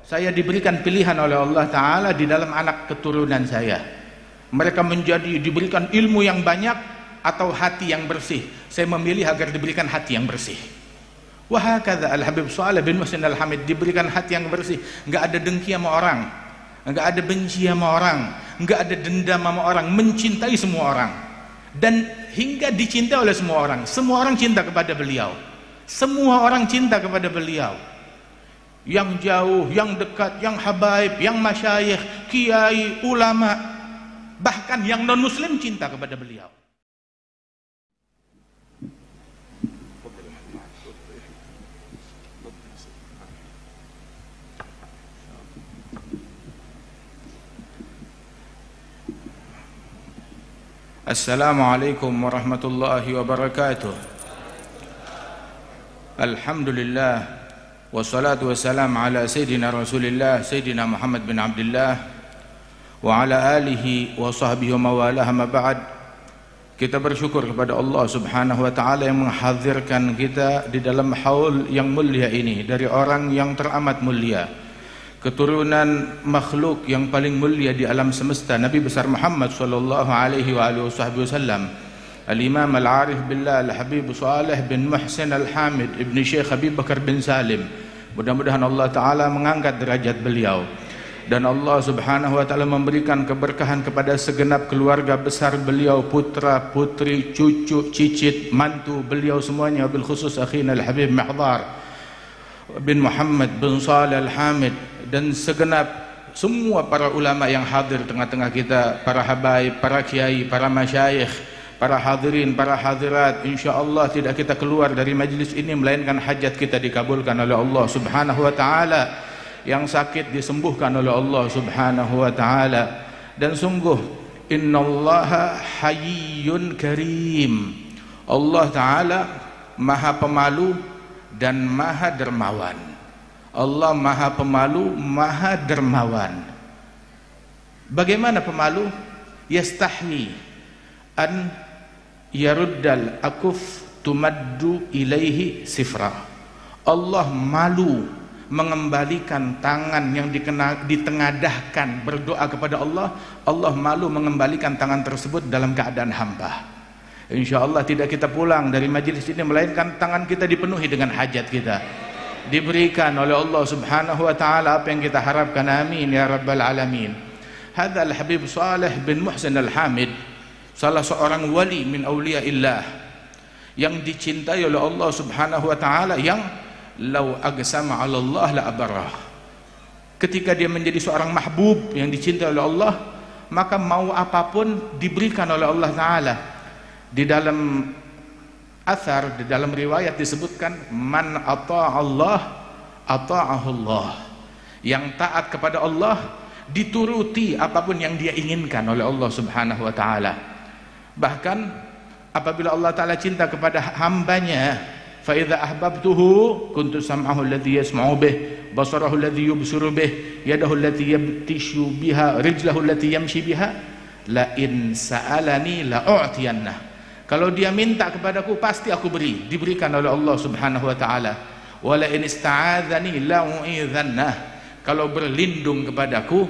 Saya diberikan pilihan oleh Allah Ta'ala di dalam anak keturunan saya. Mereka diberikan ilmu yang banyak atau hati yang bersih. Saya memilih agar diberikan hati yang bersih. Wahakadha Al-Habib Shalih bin Muhsin Al-Hamid diberikan hati yang bersih. Enggak ada dengki sama orang, enggak ada benci sama orang, enggak ada dendam sama orang, mencintai semua orang. Dan hingga dicintai oleh semua orang. Semua orang cinta kepada beliau. Semua orang cinta kepada beliau. Yang jauh, yang dekat, yang habaib, yang masyayikh, kiai, ulama, bahkan yang non muslim cinta kepada beliau. Assalamualaikum warahmatullahi wabarakatuh. Alhamdulillah wassalatu wassalamu ala sayyidina Rasulillah sayyidina Muhammad bin Abdullah wa ala alihi wa sahbihi wa mawalah, ma ba'd. Kita bersyukur kepada Allah Subhanahu wa taala yang menghadirkan kita di dalam haul yang mulia ini dari orang yang teramat mulia, keturunan makhluk yang paling mulia di alam semesta, Nabi besar Muhammad sallallahu alaihi wa alihi wasallam, Al-Imam Al-Arif Billah Al-Habib Shalih bin Muhsin Al-Hamid Ibn Syekh Habib Bakar bin Salim. Mudah-mudahan Allah Ta'ala mengangkat derajat beliau dan Allah Subhanahu wa Ta'ala memberikan keberkahan kepada segenap keluarga besar beliau, putra, putri, cucu, cicit, mantu beliau semuanya, bil khusus akhina Al-Habib Mihdar bin Muhammad bin Shalih Al-Hamid, dan segenap semua para ulama yang hadir tengah-tengah kita, para habaib, para kiai, para masyayikh, para hadirin, para hadirat. InsyaAllah tidak kita keluar dari majlis ini melainkan hajat kita dikabulkan oleh Allah Subhanahu wa ta'ala, yang sakit disembuhkan oleh Allah Subhanahu wa ta'ala. Dan sungguh innallaha hayyun karim, Allah Ta'ala maha pemalu dan maha dermawan. Allah maha pemalu, maha dermawan. Bagaimana pemalu? Yastahyi an yaruddal akuf tumaddu ilaihi sifra. Allah malu mengembalikan tangan yang ditengadahkan berdoa kepada Allah. Allah malu mengembalikan tangan tersebut dalam keadaan hamba. InsyaAllah tidak kita pulang dari majlis ini melainkan tangan kita dipenuhi dengan hajat kita, diberikan oleh Allah Subhanahu wa ta'ala apa yang kita harapkan. Amin ya rabbal alamin. Hadha Al-Habib Shalih bin Muhsin Al-Hamid, salah seorang wali min awliyaillah yang dicintai oleh Allah Subhanahu wa ta'ala, yang lau agsama 'ala Allah la abarrah. Ketika dia menjadi seorang mahbub yang dicintai oleh Allah, maka mau apapun diberikan oleh Allah Ta'ala. Di dalam athar, di dalam riwayat disebutkan, man ata'a Allah ata'ahu Allah. Yang taat kepada Allah dituruti apapun yang dia inginkan oleh Allah Subhanahu wa ta'ala. Bahkan apabila Allah Ta'ala cinta kepada hambanya, fa idza ahbabtuhu kuntu sam'ahu alladhi yasma'u bih, basarahu alladhi yubsiru bih, yadahu allati yabtishu biha, rijlahu allati yamshi biha, la in sa'alani la u'tiyanna. Kalau dia minta kepadaku pasti aku beri, diberikan oleh Allah Subhanahu wa ta'ala. Wa la in ista'adzani la u'idhanna. Kalau berlindung kepadaku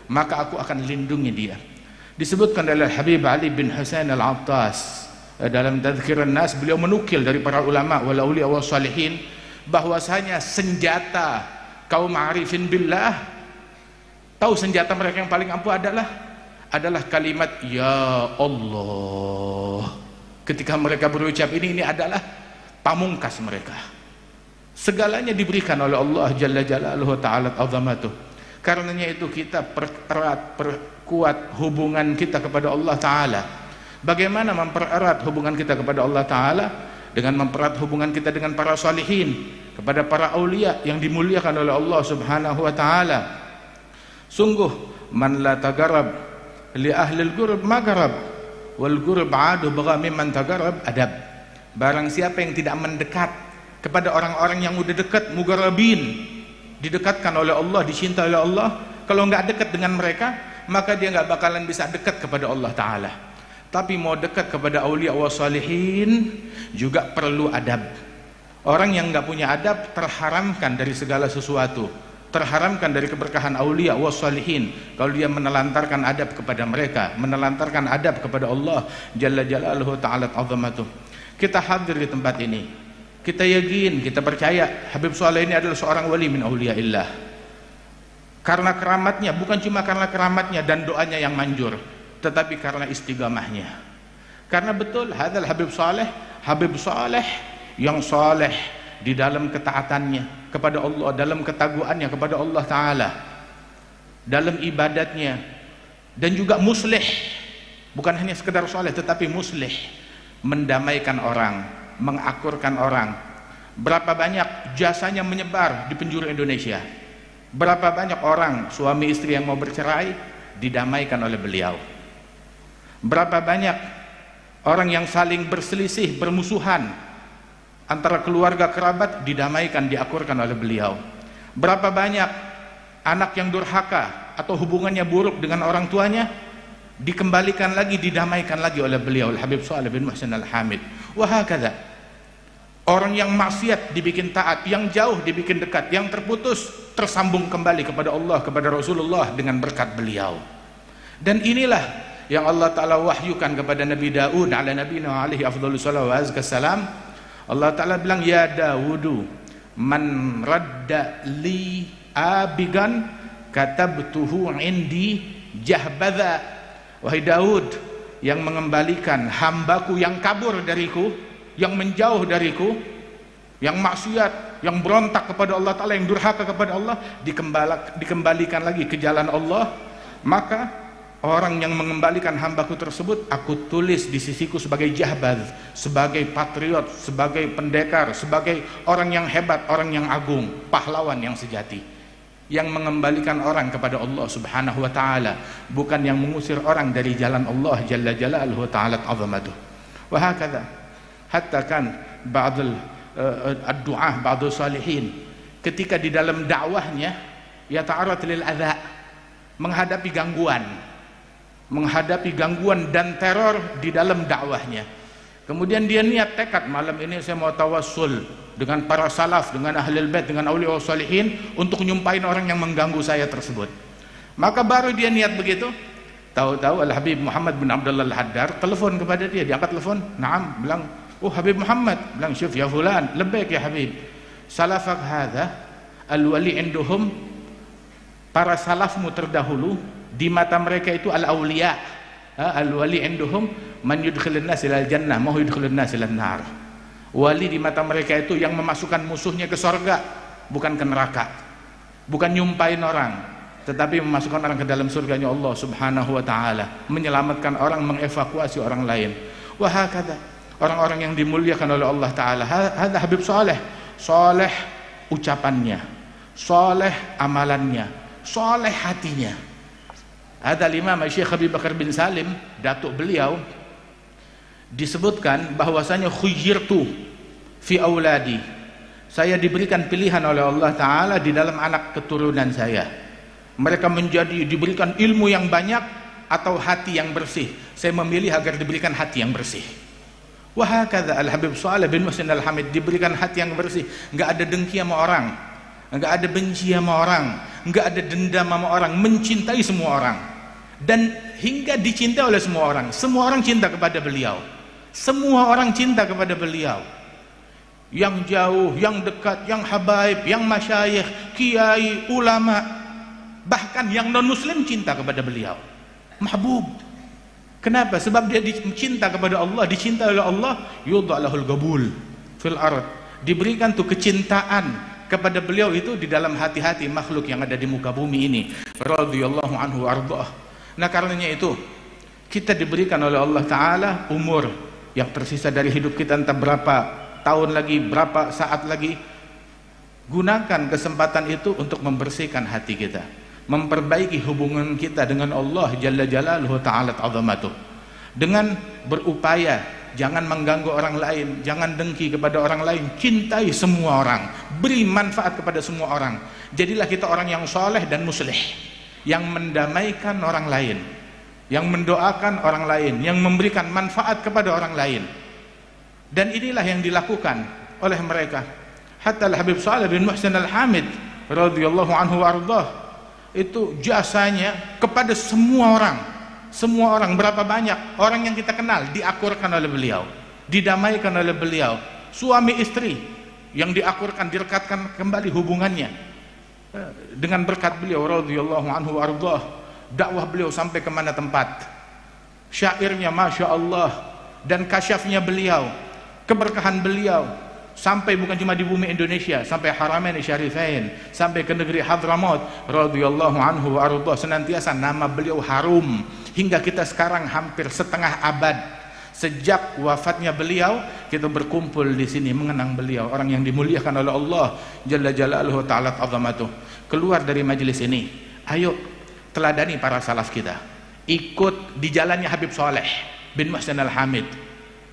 maka aku akan lindungi dia. Disebutkan oleh Habib Ali bin Husain Al-Attas dalam Tadhkiran Nas, beliau menukil dari para ulama wal auliya wal salihin bahwasanya senjata kaum arifin billah, tahu senjata mereka yang paling ampuh adalah kalimat ya Allah. Ketika mereka berucap ini adalah pamungkas mereka. Segalanya diberikan oleh Allah Jalla Jalaluhu Ta'ala Azamatuh. Karenanya itu kita perkuat hubungan kita kepada Allah Ta'ala. Bagaimana mempererat hubungan kita kepada Allah Ta'ala? Dengan mempererat hubungan kita dengan para salihin, kepada para aulia yang dimuliakan oleh Allah Subhanahu wa ta'ala. Sungguh man la tagarab li ahli al-gurub magarab wal gurub adu bagha mimman tagarab adab. Barang siapa yang tidak mendekat kepada orang-orang yang udah dekat, mugarabin, didekatkan oleh Allah, dicintai oleh Allah, kalau nggak dekat dengan mereka maka dia nggak bakalan bisa dekat kepada Allah Ta'ala. Tapi mau dekat kepada aulia wa salihin juga perlu adab. Orang yang nggak punya adab terharamkan dari segala sesuatu. terharamkan dari keberkahan aulia wassalihin kalau dia menelantarkan adab kepada mereka, menelantarkan adab kepada Allah jalla jalaluhu ta'ala azamatuh. Kita hadir di tempat ini, kita yakin, kita percaya Habib Saleh ini adalah seorang wali min auliaillah. Karena keramatnya, bukan cuma karena keramatnya dan doanya yang manjur, tetapi karena istiqamahnya. Karena betul hadzal Habib Saleh yang saleh di dalam ketaatannya kepada Allah, dalam ketaguannya kepada Allah Ta'ala, dalam ibadatnya, dan juga muslih, bukan hanya sekedar soleh tetapi muslih, mendamaikan orang, mengakurkan orang. Berapa banyak jasanya menyebar di penjuru Indonesia, berapa banyak orang suami istri yang mau bercerai didamaikan oleh beliau, berapa banyak orang yang saling berselisih, bermusuhan antara keluarga kerabat didamaikan, diakurkan oleh beliau. Berapa banyak anak yang durhaka atau hubungannya buruk dengan orang tuanya dikembalikan lagi, didamaikan lagi oleh beliau Habib Saleh bin Muhsin Al-Hamid. Wahakadha, orang yang maksiat dibikin taat, yang jauh dibikin dekat, yang terputus tersambung kembali kepada Allah, kepada Rasulullah dengan berkat beliau. Dan inilah yang Allah Ta'ala wahyukan kepada Nabi Daud ala nabiyina alaihi afdhalus salawat wa azka salam. Allah Ta'ala bilang, ya Dawudu man radda li abigan katabtuhu indi jahbadha. Wahai Daud, yang mengembalikan hambaku yang kabur dariku, yang menjauh dariku, yang maksiat, yang berontak kepada Allah Ta'ala, yang durhaka kepada Allah, dikembalikan lagi ke jalan Allah, maka orang yang mengembalikan hambaku tersebut aku tulis di sisiku sebagai jahbad, sebagai patriot, sebagai pendekar, sebagai orang yang hebat, orang yang agung, pahlawan yang sejati, yang mengembalikan orang kepada Allah subhanahu wa ta'ala, bukan yang mengusir orang dari jalan Allah jalla jalaluhu ta'ala azamatuh. Wahakadha, hatta kan ba'dul ad-du'ah, ba'dul salihin, ketika di dalam dakwahnya yata'arad lil adha, menghadapi gangguan dan teror di dalam dakwahnya. Kemudian dia niat tekad, malam ini saya mau tawassul dengan para salaf, dengan ahlul bait, dengan aulia salihin untuk nyumpahin orang yang mengganggu saya tersebut. Maka baru dia niat begitu, tahu-tahu Al-Habib Muhammad bin Abdullah Al-Haddar telepon kepada dia, diangkat telepon, "Na'am," bilang, "Oh Habib Muhammad," bilang, "Syuf ya fulan, labbaik ya Habib, salafak hadha al-wali induhum," para salafmu terdahulu di mata mereka itu al-awliya, al-wali induhum man yudkhilun nas ilal jannah ma yudkhilun nas ilan nar. Wali di mata mereka itu yang memasukkan musuhnya ke sorga, bukan ke neraka, bukan nyumpain orang, tetapi memasukkan orang ke dalam surganya Allah subhanahu wa ta'ala, menyelamatkan orang, mengevakuasi orang lain. Wahakadha, orang-orang yang dimuliakan oleh Allah Ta'ala. Hadha Habib Saleh, soleh ucapannya, soleh amalannya, soleh hatinya. Ada Imam Syekh Habib Bakar bin Salim, datuk beliau, disebutkan bahwasanya khuyyirtu fi auladi, saya diberikan pilihan oleh Allah Ta'ala di dalam anak keturunan saya. Mereka diberikan ilmu yang banyak atau hati yang bersih. Saya memilih agar diberikan hati yang bersih. Wahakadha Al-Habib Saleh bin Muhsin Al-Hamid diberikan hati yang bersih, enggak ada dengki sama orang, enggak ada benci sama orang, enggak ada dendam sama orang, mencintai semua orang, dan hingga dicintai oleh semua orang. Semua orang cinta kepada beliau, semua orang cinta kepada beliau, yang jauh, yang dekat, yang habaib, yang masyayikh, kiai, ulama, bahkan yang non muslim cinta kepada beliau. Mahbub. Kenapa? Sebab dia cinta kepada Allah, dicinta oleh Allah. Yudha'lahul gabul fil ard, diberikan tuh kecintaan kepada beliau itu di dalam hati-hati makhluk yang ada di muka bumi ini. Radhiyallahu anhu ardhah. Nah karenanya itu kita diberikan oleh Allah Ta'ala umur yang tersisa dari hidup kita, entah berapa tahun lagi, berapa saat lagi. Gunakan kesempatan itu untuk membersihkan hati kita, memperbaiki hubungan kita dengan Allah Jalla Jalaluhu Ta'ala Azamatuh, dengan berupaya jangan mengganggu orang lain, jangan dengki kepada orang lain, cintai semua orang, beri manfaat kepada semua orang. Jadilah kita orang yang soleh dan muslih, yang mendamaikan orang lain, yang mendoakan orang lain, yang memberikan manfaat kepada orang lain. Dan inilah yang dilakukan oleh mereka. Hatta Al-Habib Saleh bin Muhsin Al-Hamid radhiyallahu anhu wardah, itu jasanya kepada semua orang, berapa banyak orang yang kita kenal diakurkan oleh beliau, didamaikan oleh beliau, suami istri yang diakurkan, direkatkan kembali hubungannya dengan berkat beliau radhiyallahu anhu wardah. Dakwah beliau sampai ke mana tempat, syairnya masya Allah, dan kasyafnya beliau, keberkahan beliau sampai bukan cuma di bumi Indonesia, sampai Haramain Syarifain, sampai ke negeri Hadramaut radhiyallahu anhu wardah. Senantiasa nama beliau harum hingga kita sekarang hampir setengah abad sejak wafatnya beliau, kita berkumpul di sini mengenang beliau, orang yang dimuliakan oleh Allah jalla jalaluhu ta'ala azamatuh. Keluar dari majelis ini, ayo teladani para salaf kita, ikut di jalannya Habib Saleh bin Muhsin Al-Hamid,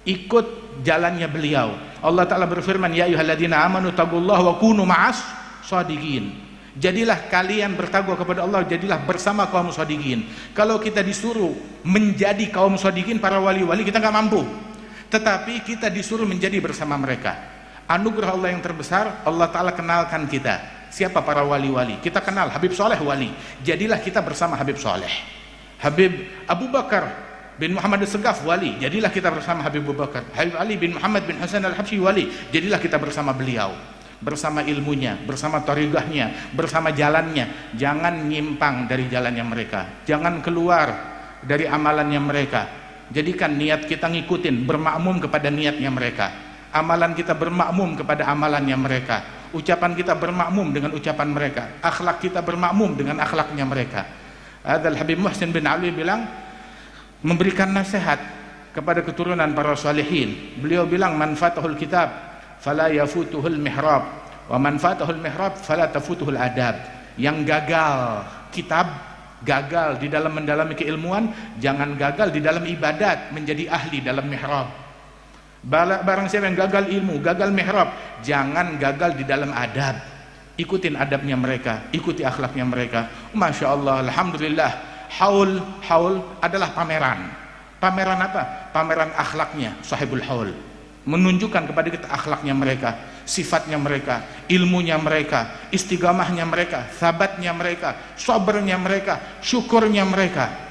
ikut jalannya beliau. Allah Ta'ala berfirman, ya ayyuhalladzina amanu taqullaha wa kunu ma'as shadiqin. Jadilah kalian bertakwa kepada Allah, jadilah bersama kaum shadiqin. Kalau kita disuruh menjadi kaum shadiqin, para wali-wali, kita nggak mampu, tetapi kita disuruh menjadi bersama mereka. Anugerah Allah yang terbesar, Allah Ta'ala kenalkan kita siapa para wali-wali. Kita kenal Habib Saleh wali, jadilah kita bersama Habib Saleh. Habib Abu Bakar bin Muhammad As-Segaf wali, jadilah kita bersama Habib Abu Bakar. Habib Ali bin Muhammad bin Hasan Al-Habsyi wali, jadilah kita bersama beliau, bersama ilmunya, bersama tariqahnya, bersama jalannya. Jangan nyimpang dari jalannya mereka, jangan keluar dari amalannya mereka. Jadikan niat kita ngikutin, bermakmum kepada niatnya mereka, amalan kita bermakmum kepada amalannya mereka, ucapan kita bermakmum dengan ucapan mereka, akhlak kita bermakmum dengan akhlaknya mereka. Adal Habib Muhsin bin Ali bilang, memberikan nasihat kepada keturunan para salihin. Beliau bilang, man fatahul kitab fala yafutuhul mihrab, wa man fatahul mihrab fala tafutuhul adab. Yang gagal kitab, gagal di dalam mendalami keilmuan, jangan gagal di dalam ibadat, menjadi ahli dalam mihrab. Barang siapa yang gagal ilmu, gagal mihrab, jangan gagal di dalam adab. Ikutin adabnya mereka, ikuti akhlaknya mereka. Masya Allah, alhamdulillah. Haul adalah pameran. Pameran apa? Pameran akhlaknya sahibul haul, menunjukkan kepada kita akhlaknya mereka, sifatnya mereka, ilmunya mereka, istiqamahnya mereka, sabatnya mereka, sabarnya mereka, syukurnya mereka.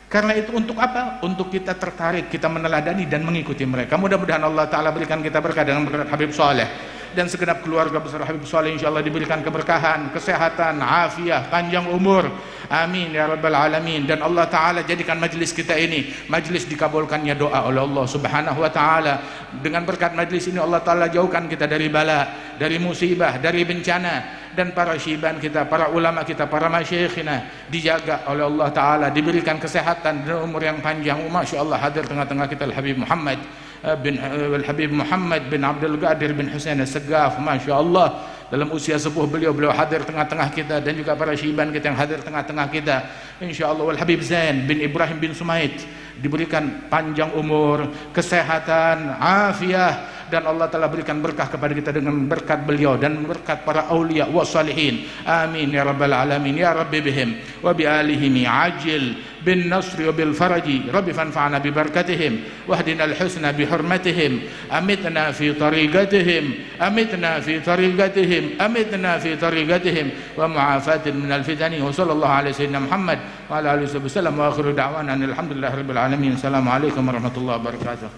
Karena itu untuk apa? Untuk kita tertarik, kita meneladani dan mengikuti mereka. Mudah-mudahan Allah Ta'ala berikan kita berkah dengan berkat Habib Saleh, dan segenap keluarga besar Habib Saleh insyaallah diberikan keberkahan, kesehatan, afiah, panjang umur. Amin ya rabbal alamin. Dan Allah Ta'ala jadikan majlis kita ini majlis dikabulkannya doa oleh Allah Subhanahu wa Ta'ala. Dengan berkat majlis ini Allah Ta'ala jauhkan kita dari bala, dari musibah, dari bencana. Dan para syiban kita, para ulama kita, para masyayikhina dijaga oleh Allah Ta'ala, diberikan kesehatan dan umur yang panjang. Masya Allah, hadir tengah-tengah kita Al-Habib Muhammad bin Abdul Qadir bin Husain As-Segaf. Masya Allah, dalam usia sepuh beliau hadir tengah-tengah kita, dan juga para syiban kita yang hadir tengah-tengah kita. Insya Allah. Al-Habib Zain bin Ibrahim bin Sumait diberikan panjang umur, kesehatan, afiah, dan Allah telah berikan berkah kepada kita dengan berkat beliau dan berkat para aulia wa salihin. Amin ya rabbal alamin. Ya rabbi bihim wa bi alihim ajil bin nasri wa bil faraji. Rabbi fanfa'na bi barakatihim wahdina al husna bi hurmatihim. Amitna fi tariqatihim, amitna fi tariqatihim, amitna fi tariqatihim wa mu'afatin min al fitani. Wa sallallahu alaihi sayyidina Muhammad wa ala alihi wasallam wa akhiru da'wana alhamdulillahi rabbil alamin. Assalamualaikum warahmatullahi wabarakatuh.